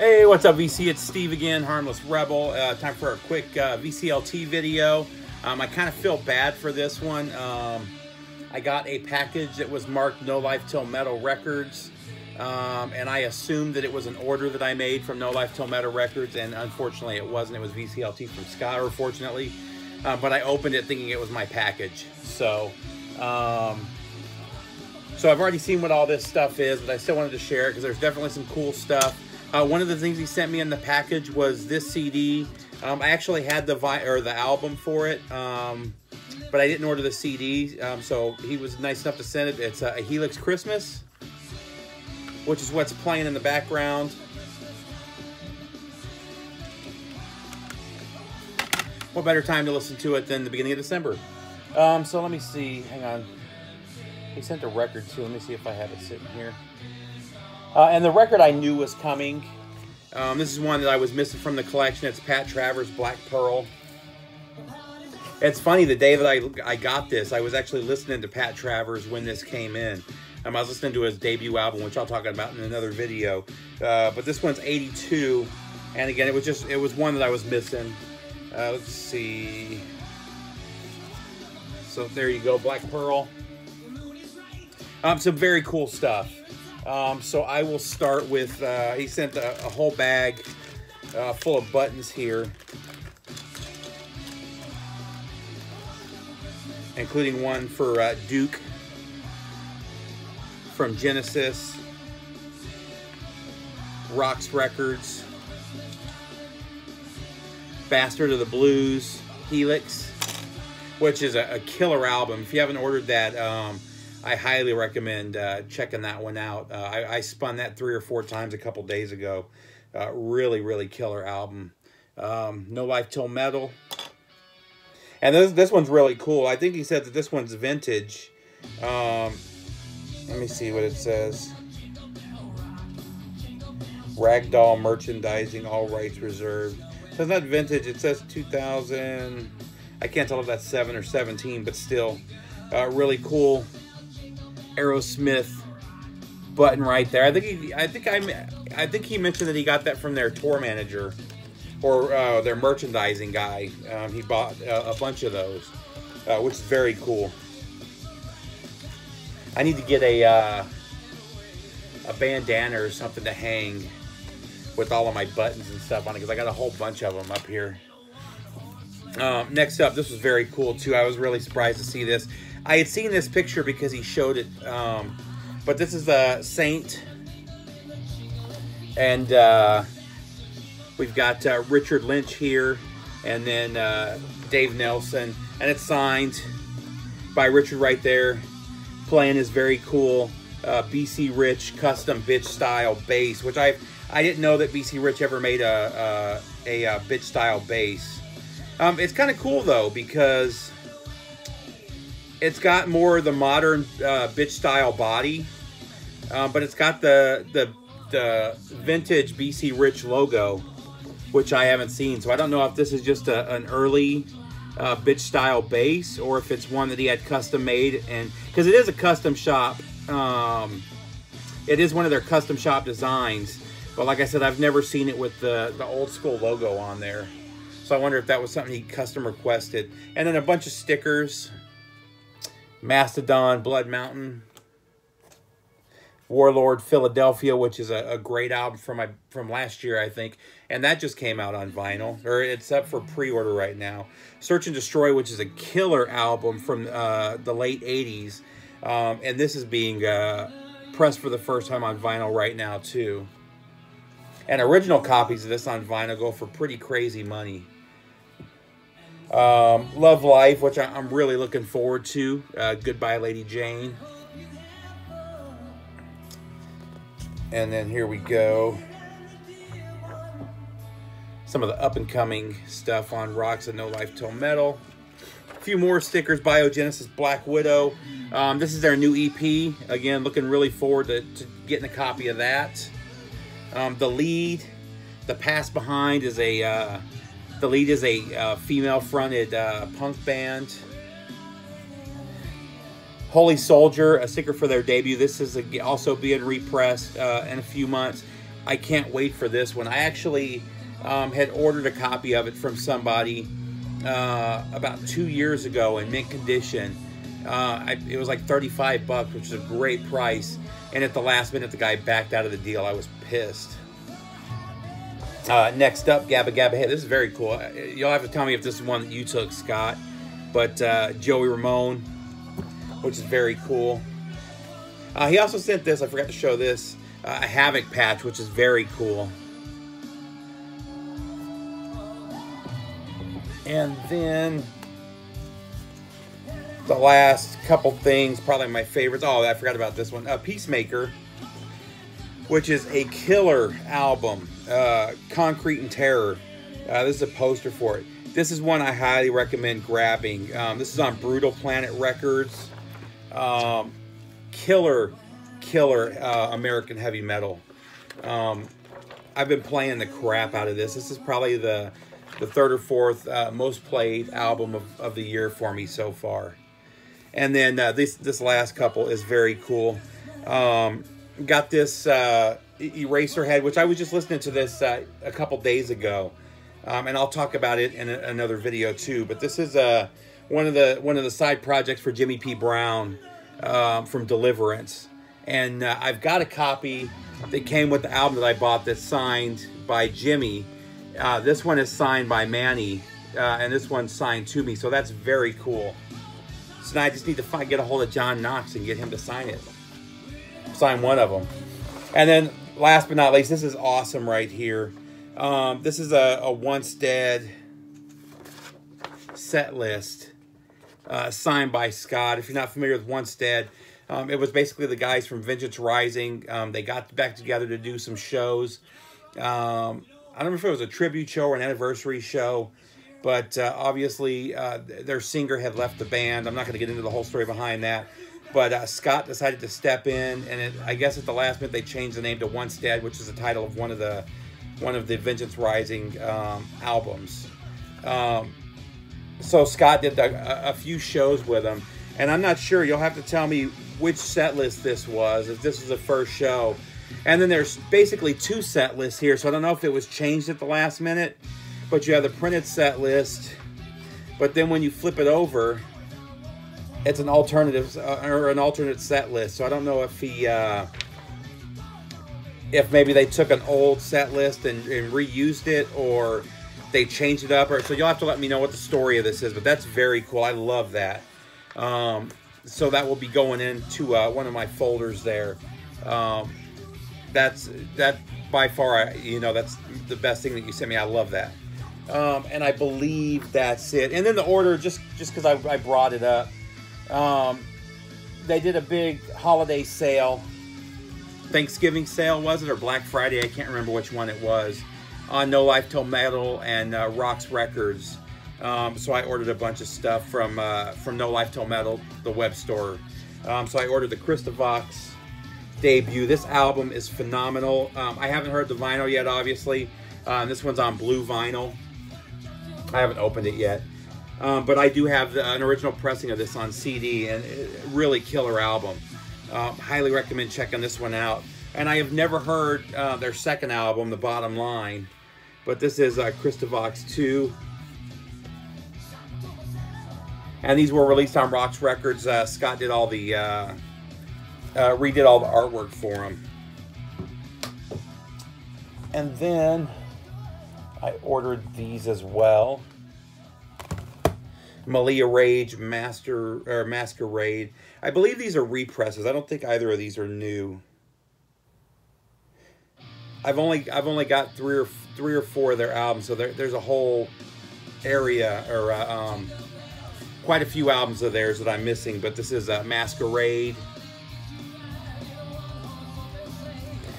Hey, what's up, VC? It's Steve again, Harmless Rebel. Time for a quick VCLT video. I kind of feel bad for this one. I got a package that was marked No Life Till Metal Records, and I assumed that it was an order that I made from No Life Till Metal Records, and unfortunately it wasn't. It was VCLT from Scott, or fortunately. But I opened it thinking it was my package. So I've already seen what all this stuff is, but I still wanted to share it because there's definitely some cool stuff. One of the things he sent me in the package was this CD. I actually had the album for it, but I didn't order the CD. So he was nice enough to send it. It's a Helix Christmas, which is what's playing in the background. What better time to listen to it than the beginning of December? So let me see. Hang on. He sent a record too. Let me see if I have it sitting here. And the record I knew was coming. This is one that I was missing from the collection. It's Pat Travers' Black Pearl. It's funny, the day that I got this, I was actually listening to Pat Travers when this came in. I was listening to his debut album, which I'll talk about in another video. But this one's 82. And again, it was one that I was missing. Let's see. So there you go, Black Pearl. Some very cool stuff. So I will start with, he sent a whole bag full of buttons here, including one for Duke from Genesis, Rocks Records, Bastard of the Blues, Helix, which is a killer album. If you haven't ordered that, I highly recommend checking that one out. I spun that 3 or 4 times a couple days ago. Really, really killer album. No Life Till Metal. And this one's really cool. I think he said that this one's vintage. Let me see what it says. Ragdoll merchandising, all rights reserved. So it's not vintage. It says 2000. I can't tell if that's 7 or 17, but still really cool. Aerosmith button right there. I think he mentioned that he got that from their tour manager or their merchandising guy. He bought a bunch of those, which is very cool. I need to get a bandana or something to hang with all of my buttons and stuff on it, because I got a whole bunch of them up here. Next up, this was very cool too. I was really surprised to see this. I had seen this picture because he showed it, but this is a Saint, and we've got Richard Lynch here, and then Dave Nelson, and it's signed by Richard right there, playing his very cool BC Rich custom bitch style bass, which I didn't know that BC Rich ever made a bitch style bass. It's kind of cool though, because it's got more of the modern bitch style body, but it's got the vintage BC Rich logo, which I haven't seen. So I don't know if this is just an early bitch style bass, or if it's one that he had custom made. And because it is a custom shop, it is one of their custom shop designs. But like I said, I've never seen it with the old school logo on there. So I wonder if that was something he custom requested. And then a bunch of stickers. Mastodon, Blood Mountain, Warlord, Philadelphia, which is a great album from last year, I think, and that just came out on vinyl, or it's up for pre-order right now. Search and Destroy, which is a killer album from the late 80s, and this is being pressed for the first time on vinyl right now too. And original copies of this on vinyl go for pretty crazy money. Love Life, which I'm really looking forward to. Goodbye Lady Jane. And then here we go. Some of the up-and-coming stuff on Rocks and No Life Till Metal. A few more stickers. Biogenesis Black Widow. This is their new EP. Again, looking really forward to getting a copy of that. The lead, The Pass Behind, is a... The lead is a female-fronted punk band. Holy Soldier, a sticker for their debut. This is also being repressed in a few months. I can't wait for this one. I actually had ordered a copy of it from somebody about 2 years ago in mint condition. It was like 35 bucks, which is a great price. And at the last minute, the guy backed out of the deal. I was pissed. Next up, Gabba Gabba Hey. This is very cool. You'll have to tell me if this is one that you took, Scott. But Joey Ramone, which is very cool. He also sent this. I forgot to show this. A Havoc patch, which is very cool. And then the last couple things, probably my favorites. Oh, I forgot about this one. Peacemaker, which is a killer album. Concrete and Terror. This is a poster for it. This is one I highly recommend grabbing. This is on Brutal Planet Records. Killer American heavy metal. I've been playing the crap out of this. This is probably the third or fourth most played album of the year for me so far. And then this last couple is very cool. Got this Eraserhead, which I was just listening to this a couple days ago, and I'll talk about it in another video too. But this is one of the side projects for Jimmy P. Brown from Deliverance, and I've got a copy that came with the album that I bought that's signed by Jimmy. This one is signed by Manny, and this one's signed to me, so that's very cool. So now I just need to get a hold of John Knox and get him to sign it. Sign one of them. And then, last but not least, this is awesome right here. This is a Once Dead set list signed by Scott. If you're not familiar with Once Dead, it was basically the guys from Vengeance Rising. They got back together to do some shows. I don't know if it was a tribute show or an anniversary show, but obviously their singer had left the band. I'm not going to get into the whole story behind that. But Scott decided to step in, and I guess at the last minute they changed the name to Once Dead, which is the title of one of the Vengeance Rising albums. So Scott did a few shows with them, and I'm not sure. You'll have to tell me which set list this was, if this was the first show. And then there's basically two set lists here, so I don't know if it was changed at the last minute, but you have the printed set list, but then when you flip it over, it's an alternative or an alternate set list. So I don't know if if maybe they took an old set list and reused it, or they changed it up. Or so you'll have to let me know what the story of this is. But that's very cool. I love that. So that will be going into one of my folders there. That by far, that's the best thing that you sent me. I love that. And I believe that's it. And then the order, just because I brought it up. They did a big holiday sale, Thanksgiving sale was it, or Black Friday? I can't remember which one it was, on No Life Till Metal and Rocks Records. So I ordered a bunch of stuff from No Life Till Metal, the web store. So I ordered the Christovox debut. This album is phenomenal. I haven't heard the vinyl yet, obviously. This one's on blue vinyl. I haven't opened it yet. But I do have an original pressing of this on CD, and really killer album. Highly recommend checking this one out. And I have never heard their second album, The Bottom Line, but this is Christovox 2. And these were released on Rocks Records. Scott did all the redid all the artwork for them. And then I ordered these as well. Malia Rage Masquerade. I believe these are represses. I don't think either of these are new. I've only got three or four of their albums, so there's a whole area, or quite a few albums of theirs that I'm missing. But this is Masquerade,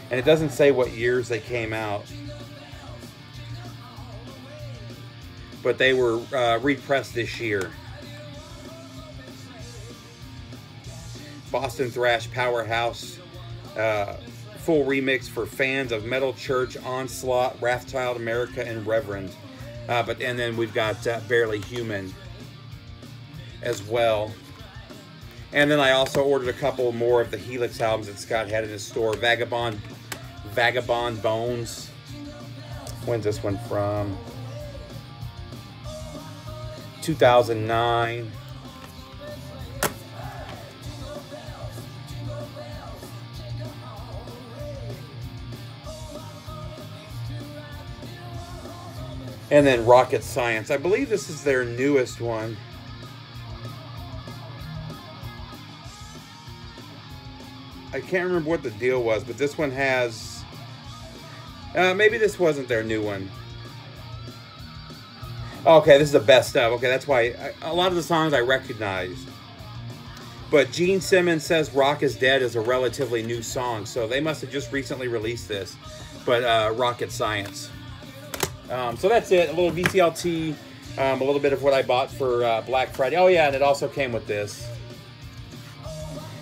and it doesn't say what years they came out. But they were repressed this year. Boston Thrash Powerhouse, full remix for fans of Metal Church, Onslaught, Wrathchild America, and Reverend. And then we've got Barely Human as well. And then I also ordered a couple more of the Helix albums that Scott had in his store. Vagabond Vagabond Bones. When's this one from? 2009. And then Rocket Science. I believe this is their newest one. I can't remember what the deal was, but this one has... maybe this wasn't their new one. Okay, this is the best of. Okay, that's why a lot of the songs I recognized. But Gene Simmons says Rock is Dead is a relatively new song, so they must have just recently released this. But Rocket Science. So that's it. A little VCLT, a little bit of what I bought for Black Friday. Oh yeah, and it also came with this.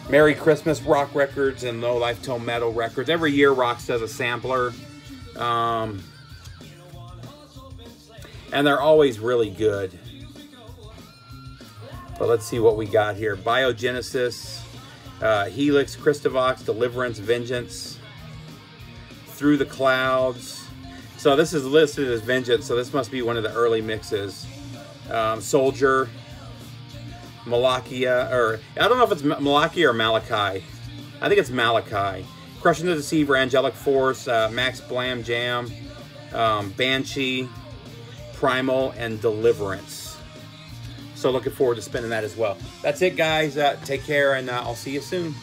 Merry Christmas Rock Records and No Life Tone Metal Records. Every year Rock does a sampler. And they're always really good. But let's see what we got here. Biogenesis, Helix, Christovox, Deliverance, Vengeance, Through the Clouds. So this is listed as Vengeance, so this must be one of the early mixes. Soldier, Malakia, or I don't know if it's Malakia or Malachi. I think it's Malachi. Crushing the Deceiver, Angelic Force, Max Blam Jam, Banshee, Primal, and Deliverance. So looking forward to spinning that as well. That's it, guys. Take care, and I'll see you soon.